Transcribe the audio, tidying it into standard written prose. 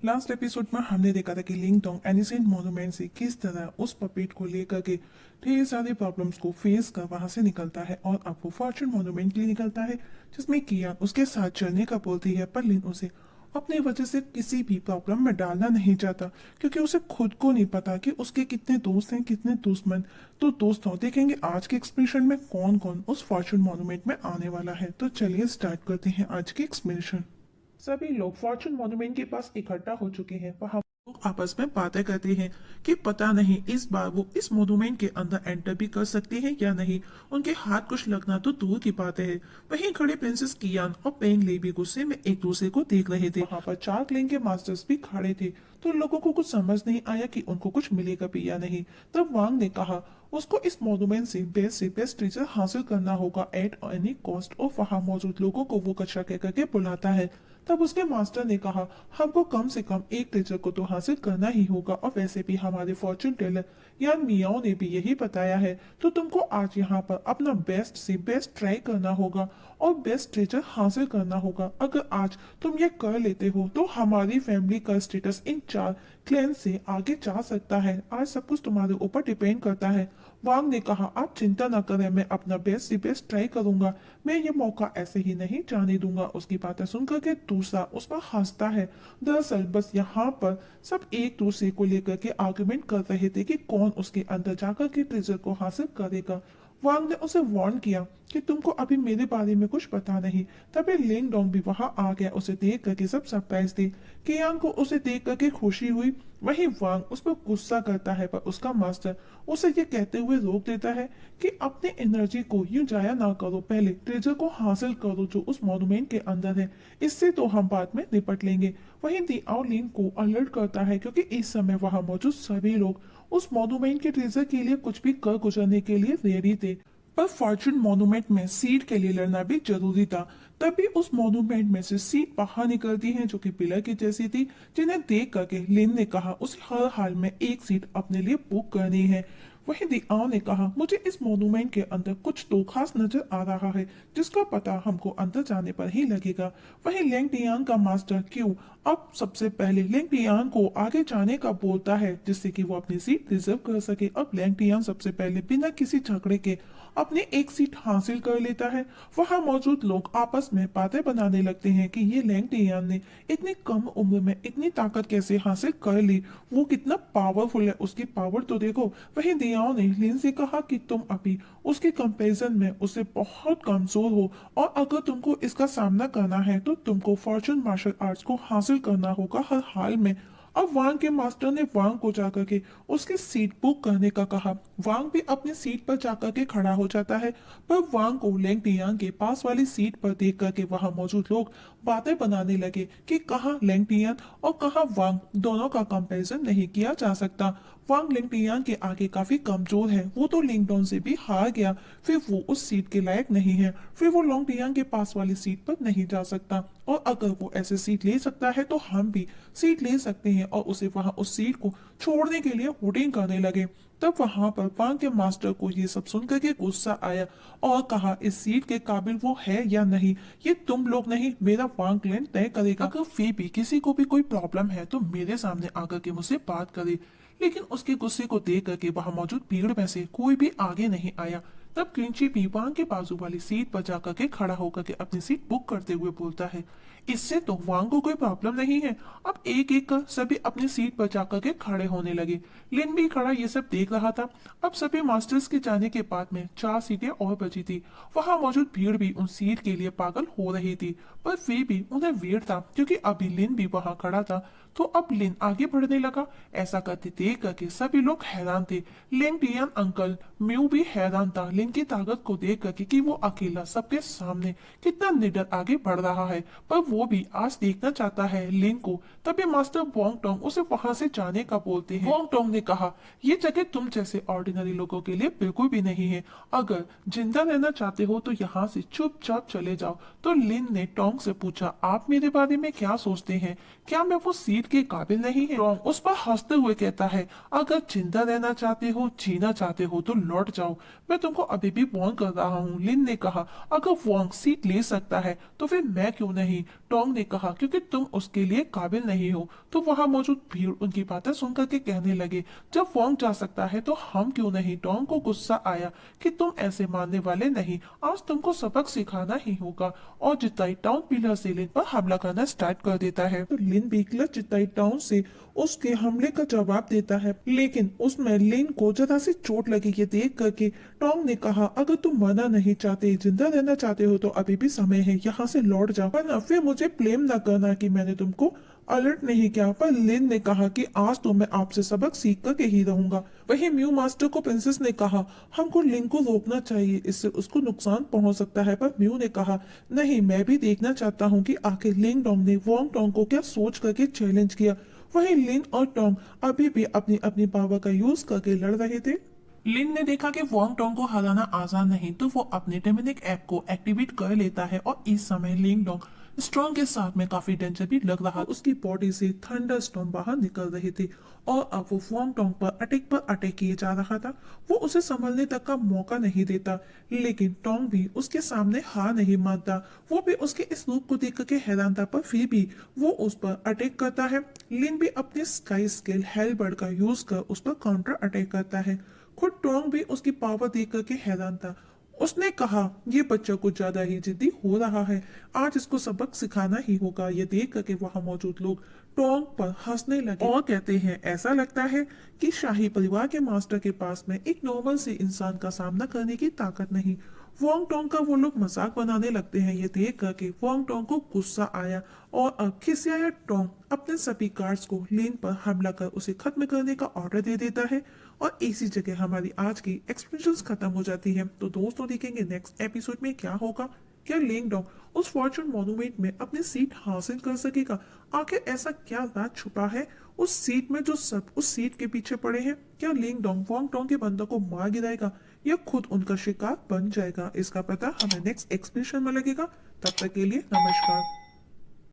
Last episode में हमने देखा था कि लिंग टोंग एनिसेंट मोन्यूमेंट से किस तरह उस पपेट को लेकर के ढेर सारे प्रॉब्लम्स को फेस कर वहां से निकलता है और अब वो फॉर्चून मोन्यूमेंट के लिए निकलता है, जिसमें कियान उसके साथ चलने का बोलती है, पर लिन उसे अपनी वजह से किसी भी प्रॉब्लम में डालना नहीं चाहता, क्योंकि उसे खुद को नहीं पता कि उसके कितने दोस्त हैं, कितने दुश्मन। तो दोस्तों, देखेंगे आज के एक्सप्रेशन में कौन कौन उस फॉर्चून मोन्यूमेंट में आने वाला है। तो चलिए स्टार्ट करते हैं आज के एक्सप्रेशन। सभी लोग फॉर्चून मॉन्यूमेंट के पास इकट्ठा हो चुके हैं। वहां लोग आपस में बातें करते हैं कि पता नहीं इस बार वो इस मॉन्यूमेंट के अंदर एंटर भी कर सकते हैं या नहीं। उनके हाथ कुछ लगना तो दूर की बात है। वहीं खड़े प्रिंसेस कियान और पेंग ले भी गुस्से में एक दूसरे को देख रहे थे। वहां पर चार क्लेन के मास्टर्स भी खड़े थे, तो लोगों को कुछ समझ नहीं आया कि उनको कुछ मिलेगा भी या नहीं। तब वांग ने कहा उसको इस मॉन्यूमेंट से बेस्ट ट्रेजर हासिल करना होगा एट एनी कॉस्ट, और वहां मौजूद लोगों को वो कचरा कह करके बुलाता है। तब उसके मास्टर ने कहा हमको कम से कम एक ट्रेजर को तो हासिल करना ही होगा, और वैसे भी हमारे फॉर्चून टेलर यान मियाओ ने भी यही बताया है, तो तुमको आज यहाँ पर अपना बेस्ट से बेस्ट ट्राई करना होगा और बेस्ट ट्रेजर हासिल करना होगा। अगर आज तुम ये कर लेते हो तो हमारी फैमिली का स्टेटस इन चार क्लैन से आगे जा सकता है। आज सब कुछ तुम्हारे ऊपर डिपेंड करता है। वांग ने कहा आप चिंता न करें, मैं अपना बेस्ट से बेस्ट ट्राई करूंगा, मैं ये मौका ऐसे ही नहीं जाने दूंगा। उसकी बातें सुनकर के दूसरा उस पर हंसता है। दरअसल बस यहाँ पर सब एक दूसरे को लेकर के आर्गुमेंट कर रहे थे कि कौन उसके अंदर जाकर के ट्रेजर को हासिल करेगा। वांग ने उसे वार्न किया कि तुमको अभी मेरे बारे में कुछ पता नहीं। तभी लिंग डोंग भी वहां आ गया। उसे देख करके सब सरप्राइज थे। कियांग को उसे देख करके खुशी हुई। वहीं वांग उस पर गुस्सा करता है, पर उसका मास्टर उसे ये कहते हुए रोक देता है कि अपनी एनर्जी को यूं जाया ना करो, पहले ट्रेजर को हासिल करो जो उस मॉन्यूमेंट के अंदर है, इससे तो हम बाद में निपट लेंगे। वहीं दी आओ लिन को अलर्ट करता है, क्योंकि इस समय वहां मौजूद सभी लोग उस मॉन्यूमेंट के ट्रेजर के लिए कुछ भी कर गुजरने के लिए रेडी थे। पर फॉर्चून मॉन्यूमेंट में सीट के लिए लड़ना भी जरूरी था। तभी उस मॉन्यूमेंट में से सीट बाहर निकलती है, जो कि पिलर की जैसी थी, जिन्हें देख करके लिन ने कहा उसे हर हाल में एक सीट अपने लिए बुक करनी है। वहीं दिआओ ने कहा मुझे इस मॉन्यूमेंट के अंदर कुछ तो खास नजर आ रहा है, जिसका पता हमको अंदर जाने पर ही लगेगा। वहीं लेंग डियान का मास्टर क्यों अब सबसे पहले लेंग डियान को आगे जाने का बोलता है, जिससे कि वो अपनी सीट रिजर्व कर सके। अब लेंग डियान सबसे पहले बिना किसी झगड़े के अपनी एक सीट हासिल कर लेता है। वहां मौजूद लोग आपस में बातें बनाने लगते हैं कि ये लेंग डियान ने इतनी कम उम्र में इतनी ताकत कैसे हासिल कर ली, वो कितना पावरफुल है, उसकी पावर तो देखो। वहीं दियाओ ने लिन से कहा कि तुम अभी उसके कंपैरिजन में उससे बहुत कमजोर हो, और अगर तुमको इसका सामना करना है तो तुमको फॉर्चून मार्शल आर्ट्स को हासिल करना होगा हर हाल में। अब वांग के मास्टर ने वांग को जाकर के उसकी सीट बुक करने का कहा। वांग भी अपनी सीट पर जाकर के खड़ा हो जाता है, पर वांग को लेंग डियांग के पास वाली सीट पर देख करके वहां मौजूद लोग बातें बनाने लगे कि कहाँ लेंग डियांग और कहाँ वांग, दोनों का कंपैरिजन नहीं किया जा सकता। वांग लिंग डियांग के आगे काफी कमजोर है, वो तो लिंगडोन से भी हार गया, फिर वो उस सीट के लायक नहीं है, फिर वो लोंग डियांग के पास वाली सीट पर नहीं जा सकता, और अगर वो ऐसे सीट ले सकता है तो हम भी सीट ले सकते हैं, और उसे वहां उस सीट को छोड़ने के लिए वोटिंग करने लगे। तब वहां पर वांग के मास्टर को ये सब सुनकर के गुस्सा आया और कहा इस सीट के काबिल वो है या नहीं, ये तुम लोग नहीं, मेरा वांग क्लैन तय करेगा। अगर फिर भी किसी को भी कोई प्रॉब्लम है तो मेरे सामने आकर के मुझसे बात करे। लेकिन उसके गुस्से को देख करके वहां मौजूद भीड़ में से कोई भी आगे नहीं आया। तब क्लिंची भी वांग के बाजू वाली सीट पर जाकर के खड़ा होकर के अपनी सीट बुक करते हुए बोलता है इससे तो वांग को कोई प्रॉब्लम नहीं है। अब एक एक कर सभी अपनी सीट पर जाकर के खड़े होने लगे। लिन भी खड़ा ये सब देख रहा था। अब सभी मास्टर्स के जाने के बाद में 4 सीटें और बची थी। वहां मौजूद भीड़ भी उन सीट के लिए पागल हो रही थी, पर फिर भी उन्हें वेट था, क्योंकि अभी लिन भी वहां खड़ा था। तो अब लिन आगे बढ़ने लगा। ऐसा करते देख करके सभी लोग हैरान थे। लेंग डियान अंकल म्यू भी हैरान था लिन की ताकत को देख करके कि वो अकेला सबके सामने कितना निडर आगे बढ़ रहा है, पर वो भी आज देखना चाहता है लिन को। तभी मास्टर वोंग टोंग उसे वहां से जाने का बोलते हैं। वोंग टोंग ने कहा ये जगह तुम जैसे ऑर्डिनरी लोगों के लिए बिल्कुल भी नहीं है, अगर जिंदा रहना चाहते हो तो यहाँ से चुपचाप चले जाओ। तो लिन ने टोंग से पूछा आप मेरे बारे में क्या सोचते हैं, क्या मैं वो सीट के काबिल नहीं है? टोंग उस पर हंसते हुए कहता है अगर जिंदा रहना चाहते हो, जीना चाहते हो तो लौट जाओ। मैं तुमको अभी भी वार्न कर रहा हूँ, लिन ने कहा। अगर वोंग सीट ले सकता है तो फिर मैं क्यों नहीं, टोंग ने कहा, क्योंकि तुम उसके लिए काबिल नहीं हो। तो वहां मौजूद भीड़ उनकी बातें सुनकर के कहने लगे, जब वोंग जा सकता है तो हम क्यों नहीं। टोंग को गुस्सा आया कि तुम ऐसे मानने वाले नहीं, आज तुमको सबक सिखाना ही होगा। और जिताई टाउन पिलर से लिन पर हमला करना स्टार्ट कर देता है। तो लिन भी क्लच जिताई टाउन से उसके हमले का जवाब देता है, लेकिन उसमें लिन को जरा सी चोट लगी। ये देख करके टॉम ने कहा, अगर तुम मरना नहीं चाहते, जिंदा रहना चाहते हो तो अभी भी समय है, यहाँ से लौट जाओ, वरना फिर मुझे ब्लेम ना करना कि मैंने तुमको अलर्ट नहीं किया। पर लिन ने कहा कि आज तो मैं आपसे सबक सीख करके ही रहूंगा। वही म्यू मास्टर को प्रिंसेस ने कहा, हमको लिन को रोकना चाहिए, इससे उसको नुकसान पहुंच सकता है। पर म्यू ने कहा, नहीं, मैं भी देखना चाहता हूँ कि आखिर लिंग डोंग ने वोंग टोंग को क्या सोच करके चैलेंज किया। वही लिन और टोंग अभी भी अपनी अपनी पावर का यूज करके लड़ रहे थे। लिन ने देखा कि वोंग टोंग को हराना आसान नहीं, तो वो अपने डेमोनिक ऐप को एक्टिवेट कर लेता है और इस समय लिंग डोंग स्ट्रॉन्ग के साथ में काफी डेंजर भी लग रहा। उसकी बॉडी से थंडर स्टॉर्म बाहर निकल रहे थे और अब वो वोंग टोंग पर अटैक किए जा रहा था। वो उसे संभलने तक का मौका नहीं देता, लेकिन टोंग भी उसके सामने हार नहीं मानता। वो भी उसके इस रूप को देख के हैरान था, पर फिर भी वो उस पर अटैक करता है। लिन भी अपने स्काई स्केल हेलबर्ड का यूज कर उस पर काउंटर अटैक करता है। खुद टोंग भी उसकी पावर देख करके हैरान था। उसने कहा, ये बच्चा कुछ ज्यादा ही जिद्दी हो रहा है, आज इसको सबक सिखाना ही होगा। ये देख करके वहां मौजूद लोग टोंग पर हंसने लगे और कहते हैं, ऐसा लगता है कि शाही परिवार के मास्टर के पास में एक नॉर्मल से इंसान का सामना करने की ताकत नहीं। वोंग टोंग का वो लोग मजाक बनाने लगते हैं। ये देख करके वोंग टोंग को गुस्सा आया और अब खिसियाया टोंग अपने सभी गार्ड्स को लिन पर हमला कर उसे खत्म करने का ऑर्डर दे देता है। और इसी जगह हमारी आज की एक्सप्रेशंस खत्म हो जाती है। तो दोस्तों, देखेंगे नेक्स्ट एपिसोड में क्या होगा। क्या लिंग डोंग उस फॉर्चून मॉन्यूमेंट में अपनी सीट हासिल कर सकेगा? आखिर ऐसा क्या राज छुपा है उस सीट में जो सब उस सीट के पीछे पड़े हैं? क्या लिंग डोंग वोंग टोंग के बंदों को मार गिराएगा या खुद उनका शिकार बन जाएगा? इसका पता हमें नेक्स्ट एक्सप्रेशन में लगेगा। तब तक के लिए नमस्कार।